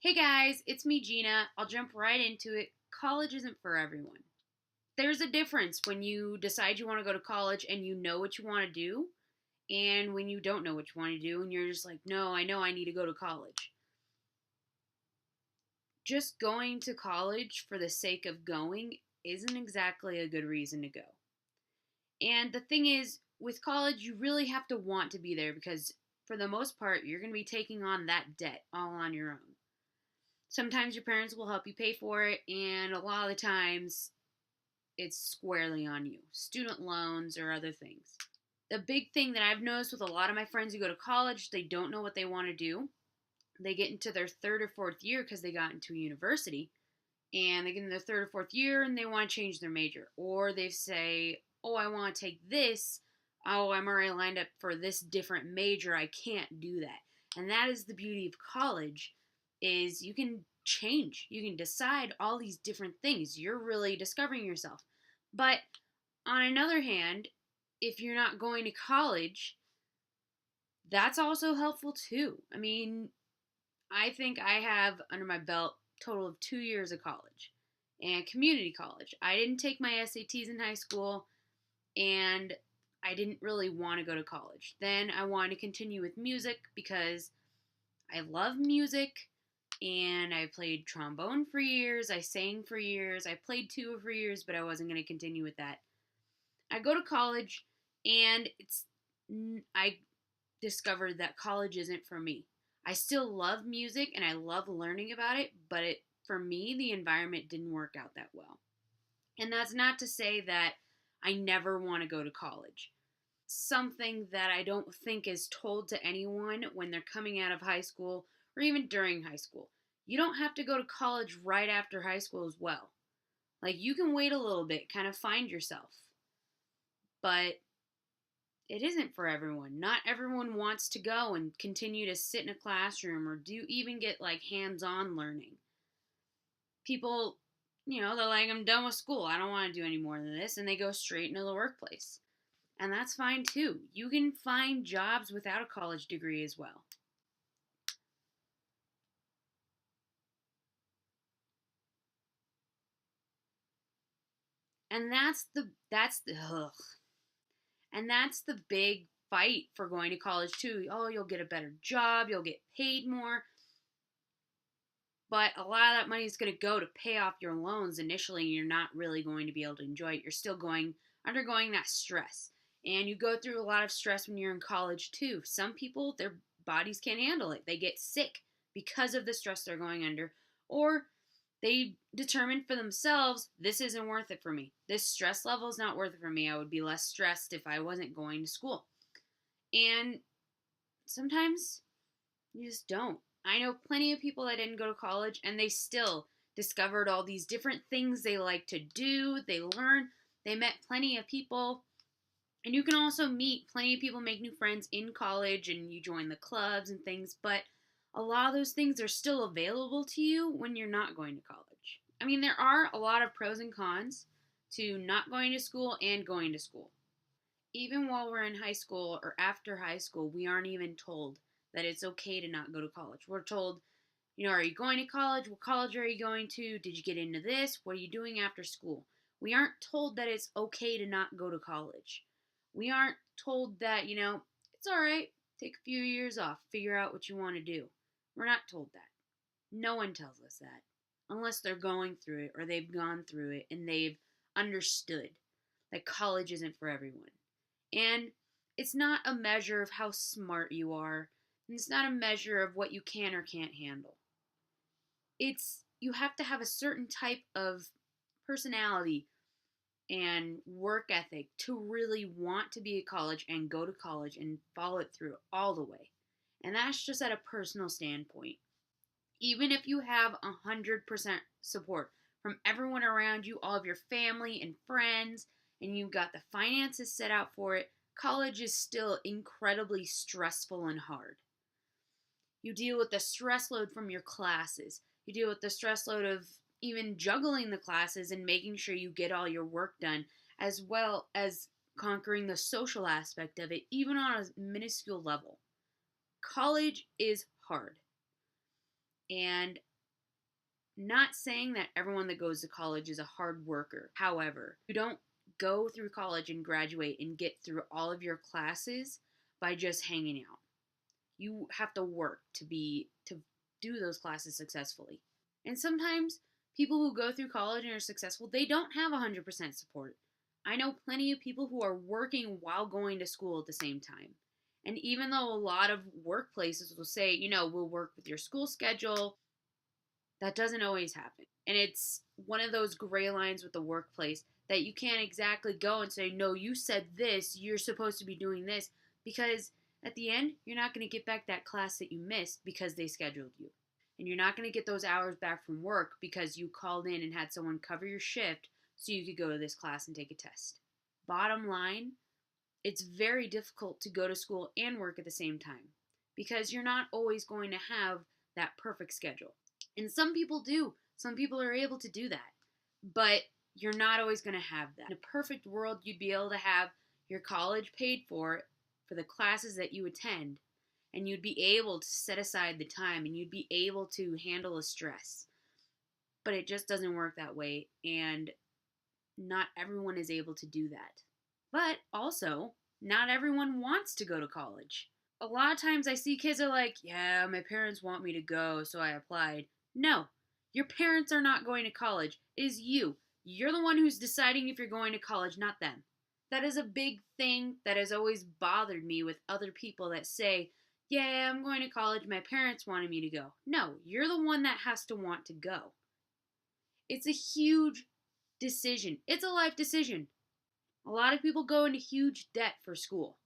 Hey guys, it's me, Gina. I'll jump right into it. College isn't for everyone. There's a difference when you decide you want to go to college and you know what you want to do, and when you don't know what you want to do and you're just like, no, I know I need to go to college. Just going to college for the sake of going isn't exactly a good reason to go. And the thing is, with college, you really have to want to be there because, for the most part, you're going to be taking on that debt all on your own. Sometimes your parents will help you pay for it, and a lot of the times it's squarely on you. Student loans or other things. The big thing that I've noticed with a lot of my friends who go to college, they don't know what they want to do. They get into their third or fourth year because they got into a university, and they get in their third or fourth year and they want to change their major. Or they say, oh, I want to take this. Oh, I'm already lined up for this different major. I can't do that. And that is the beauty of college is you can change. You can decide all these different things. You're really discovering yourself. But on another hand, if you're not going to college, that's also helpful too. I mean, I think I have under my belt a total of 2 years of college and community college. I didn't take my SATs in high school and I didn't really want to go to college. Then I wanted to continue with music because I love music and I played trombone for years. I sang for years. I played tuba for years, but I wasn't going to continue with that. I go to college and I discovered that college isn't for me. I still love music and I love learning about it, but for me the environment didn't work out that well. And that's not to say that I never want to go to college. Something that I don't think is told to anyone when they're coming out of high school or even during high school. You don't have to go to college right after high school as well. Like you can wait a little bit, kind of find yourself. But it isn't for everyone. Not everyone wants to go and continue to sit in a classroom or do even get like hands-on learning. People, they're like, I'm done with school. I don't want to do any more than this. And they go straight into the workplace. And that's fine too. You can find jobs without a college degree as well. And that's the big fight for going to college too. Oh, you'll get a better job, you'll get paid more. But a lot of that money is going to go to pay off your loans initially, and you're not really going to be able to enjoy it. You're still undergoing that stress. And you go through a lot of stress when you're in college too. Some people, their bodies can't handle it. They get sick because of the stress they're going under. Or they determine for themselves, this isn't worth it for me. This stress level is not worth it for me. I would be less stressed if I wasn't going to school. And sometimes you just don't. I know plenty of people that didn't go to college and they still discovered all these different things they like to do. They learn. They met plenty of people. And you can also meet plenty of people, make new friends in college, and you join the clubs and things. But a lot of those things are still available to you when you're not going to college. I mean, there are a lot of pros and cons to not going to school and going to school. Even while we're in high school or after high school, we aren't even told that it's okay to not go to college. We're told, are you going to college? What college are you going to? Did you get into this? What are you doing after school? We aren't told that it's okay to not go to college. We aren't told that, it's all right. Take a few years off, figure out what you want to do. We're not told that. No one tells us that unless they're going through it or they've gone through it and they've understood that college isn't for everyone. And it's not a measure of how smart you are. And it's not a measure of what you can or can't handle. You have to have a certain type of personality and work ethic to really want to be at college and go to college and follow it through all the way. And that's just at a personal standpoint. Even if you have 100% support from everyone around you, all of your family and friends, and you've got the finances set out for it, college is still incredibly stressful and hard. You deal with the stress load from your classes. You deal with the stress load of even juggling the classes and making sure you get all your work done, as well as conquering the social aspect of it, even on a minuscule level. College is hard. And Not saying that everyone that goes to college is a hard worker. However, you don't go through college and graduate and get through all of your classes by just hanging out. You have to work to do those classes successfully. And sometimes people who go through college and are successful, they don't have 100% support. I know plenty of people who are working while going to school at the same time. And even though a lot of workplaces will say, we'll work with your school schedule, that doesn't always happen. And it's one of those gray lines with the workplace that you can't exactly go and say, no, you said this, you're supposed to be doing this, because at the end, you're not going to get back that class that you missed because they scheduled you. And you're not going to get those hours back from work because you called in and had someone cover your shift so you could go to this class and take a test. Bottom line, it's very difficult to go to school and work at the same time because you're not always going to have that perfect schedule. And some people do. Some people are able to do that. But you're not always going to have that. In a perfect world, you'd be able to have your college paid for the classes that you attend, and you'd be able to set aside the time and you'd be able to handle the stress. But it just doesn't work that way, and not everyone is able to do that. But also, not everyone wants to go to college. A lot of times I see kids are like, yeah, my parents want me to go, so I applied. No, your parents are not going to college. It is you. You're the one who's deciding if you're going to college, not them. That is a big thing that has always bothered me with other people that say, yeah, I'm going to college, my parents wanted me to go. No, you're the one that has to want to go. It's a huge decision. It's a life decision. A lot of people go into huge debt for school.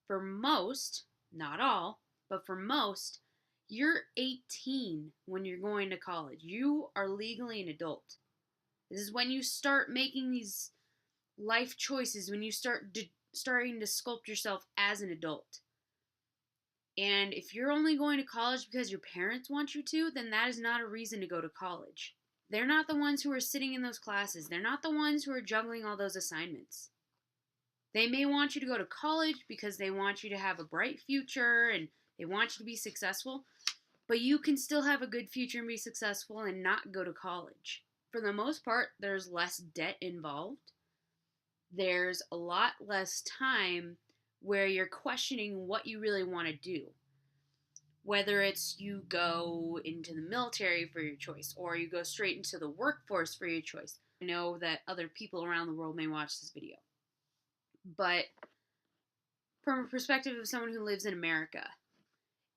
For most, not all, but for most, you're 18 when you're going to college. You are legally an adult. This is when you start making these life choices, when you starting to sculpt yourself as an adult. And if you're only going to college because your parents want you to, then that is not a reason to go to college. They're not the ones who are sitting in those classes. They're not the ones who are juggling all those assignments. They may want you to go to college because they want you to have a bright future and they want you to be successful, but you can still have a good future and be successful and not go to college. For the most part, there's less debt involved. There's a lot less time where you're questioning what you really want to do. Whether it's you go into the military for your choice or you go straight into the workforce for your choice. I know that other people around the world may watch this video. But from a perspective of someone who lives in America,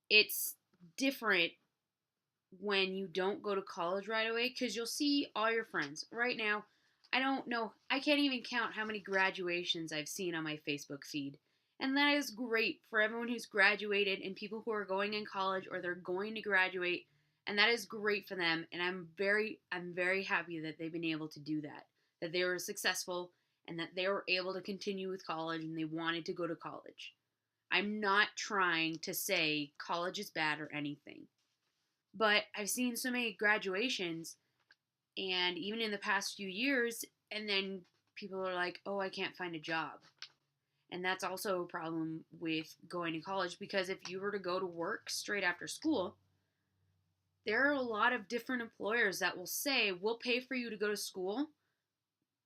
it's different when you don't go to college right away because you'll see all your friends. Right now, I don't know, I can't even count how many graduations I've seen on my Facebook feed. And that is great for everyone who's graduated and people who are going in college or they're going to graduate. And that is great for them. And I'm very happy that they've been able to do that they were successful and that they were able to continue with college and they wanted to go to college. I'm not trying to say college is bad or anything. But I've seen so many graduations, and even in the past few years, and then people are like, oh, I can't find a job. And that's also a problem with going to college because if you were to go to work straight after school, there are a lot of different employers that will say, we'll pay for you to go to school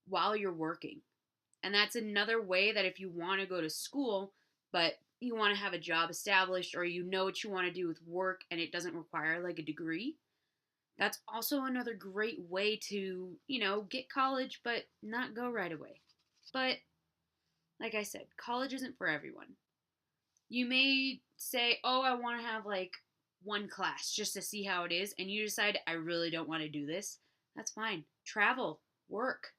while you're working. And that's another way that if you want to go to school, but you want to have a job established or you know what you want to do with work and it doesn't require like a degree, that's also another great way to, get college but not go right away. But like I said, college isn't for everyone. You may say, oh, I want to have like one class just to see how it is, and you decide, I really don't want to do this. That's fine. Travel, work,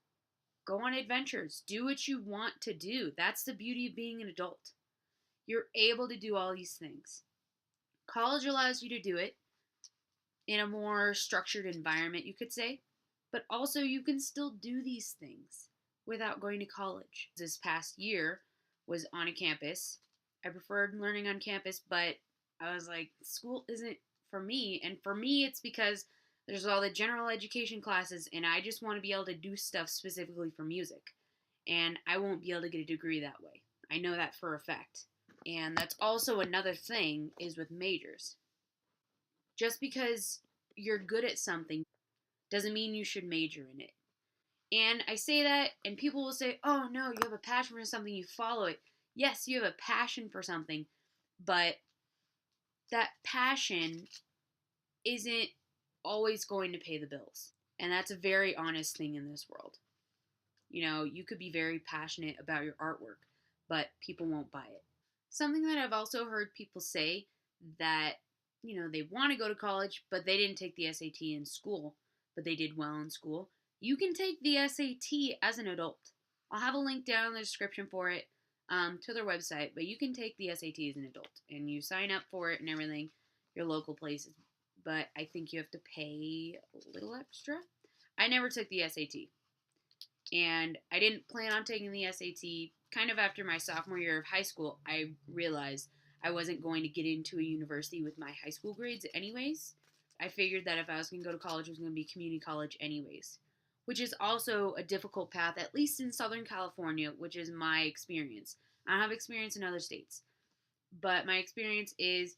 go on adventures, do what you want to do. That's the beauty of being an adult. You're able to do all these things. College allows you to do it in a more structured environment, you could say, but also you can still do these things without going to college. This past year was on a campus. I preferred learning on campus, but I was like, school isn't for me. And for me, it's because there's all the general education classes, and I just want to be able to do stuff specifically for music. And I won't be able to get a degree that way. I know that for a fact. And that's also another thing is with majors. Just because you're good at something, doesn't mean you should major in it. And I say that, and people will say, oh no, you have a passion for something, you follow it. Yes, you have a passion for something, but that passion isn't always going to pay the bills. And that's a very honest thing in this world. You could be very passionate about your artwork, but people won't buy it. Something that I've also heard people say that, they want to go to college, but they didn't take the SAT in school, but they did well in school. You can take the SAT as an adult. I'll have a link down in the description for it to their website, but you can take the SAT as an adult, and you sign up for it and everything, your local places. But I think you have to pay a little extra. I never took the SAT, and I didn't plan on taking the SAT. Kind of after my sophomore year of high school, I realized I wasn't going to get into a university with my high school grades anyways. I figured that if I was going to go to college, it was going to be community college anyways, which is also a difficult path, at least in Southern California, which is my experience. I don't have experience in other states, but my experience is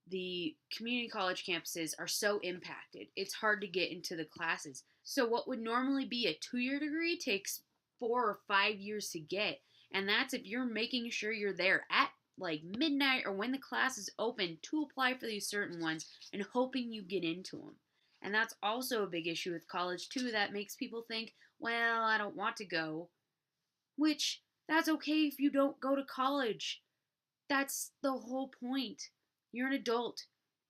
the community college campuses are so impacted. It's hard to get into the classes. So what would normally be a 2-year degree takes 4 or 5 years to get. And that's if you're making sure you're there at like midnight or when the class is open to apply for these certain ones and hoping you get into them. And that's also a big issue with college too, that makes people think, well, I don't want to go. Which, that's okay if you don't go to college. That's the whole point. You're an adult.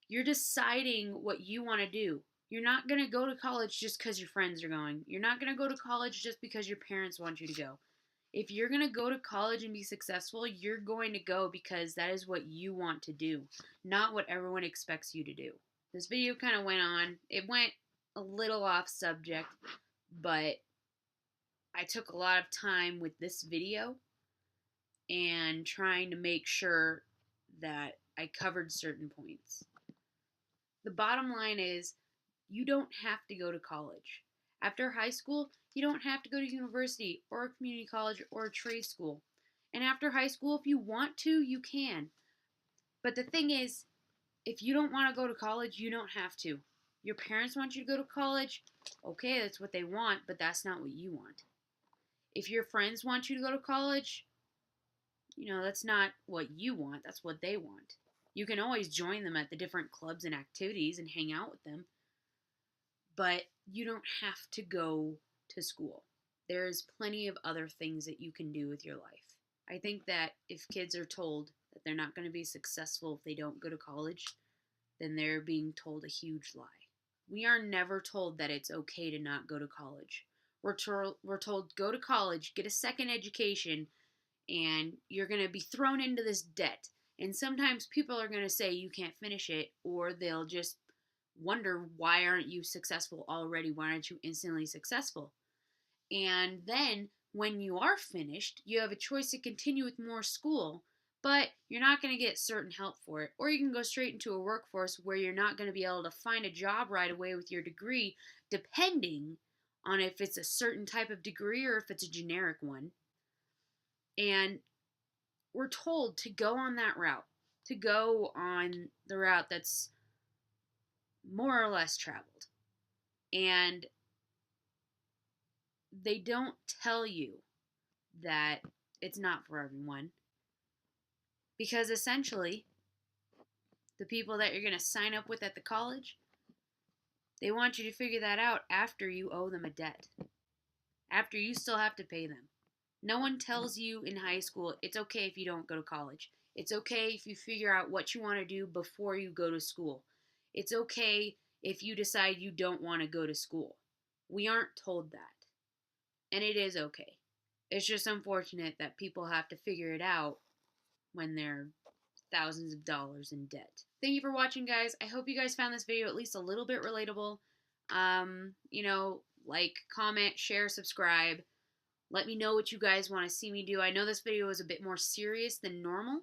You're deciding what you want to do. You're not going to go to college just because your friends are going. You're not going to go to college just because your parents want you to go. If you're going to go to college and be successful, you're going to go because that is what you want to do, not what everyone expects you to do. This video kind of went on. It went a little off subject, but I took a lot of time with this video and trying to make sure that I covered certain points. The bottom line is, you don't have to go to college. After high school, you don't have to go to university or a community college or a trade school. And after high school, if you want to, you can. But the thing is, if you don't want to go to college, you don't have to. Your parents want you to go to college, okay, that's what they want, but that's not what you want. If your friends want you to go to college, that's not what you want, that's what they want. You can always join them at the different clubs and activities and hang out with them, but you don't have to go to school. There's plenty of other things that you can do with your life. I think that if kids are told that they're not going to be successful if they don't go to college, then they're being told a huge lie. We are never told that it's okay to not go to college. We're told go to college, get a second education, and you're going to be thrown into this debt. And sometimes people are going to say you can't finish it, or they'll just wonder, why aren't you successful already? Why aren't you instantly successful? And then when you are finished, you have a choice to continue with more school, but you're not going to get certain help for it. Or you can go straight into a workforce where you're not going to be able to find a job right away with your degree, depending on if it's a certain type of degree or if it's a generic one. And we're told to go on that route, to go on the route that's more or less traveled. And they don't tell you that it's not for everyone. Because essentially, the people that you're going to sign up with at the college, they want you to figure that out after you owe them a debt. After you still have to pay them. No one tells you in high school, it's okay if you don't go to college. It's okay if you figure out what you want to do before you go to school. It's okay if you decide you don't want to go to school. We aren't told that. And it is okay. It's just unfortunate that people have to figure it out when they're thousands of dollars in debt. Thank you for watching, guys. I hope you guys found this video at least a little bit relatable. Like, comment, share, subscribe. Let me know what you guys want to see me do. I know this video is a bit more serious than normal,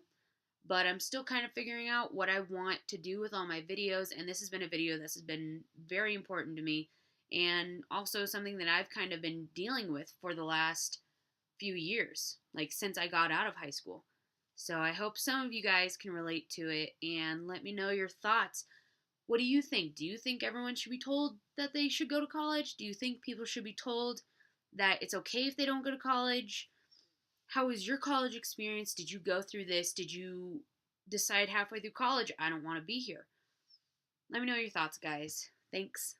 but I'm still kind of figuring out what I want to do with all my videos, and this has been a video that has been very important to me, and also something that I've kind of been dealing with for the last few years, like since I got out of high school. So I hope some of you guys can relate to it, and let me know your thoughts. What do you think? Do you think everyone should be told that they should go to college? Do you think people should be told that it's okay if they don't go to college? How was your college experience? Did you go through this? Did you decide halfway through college, I don't want to be here? Let me know your thoughts, guys. Thanks.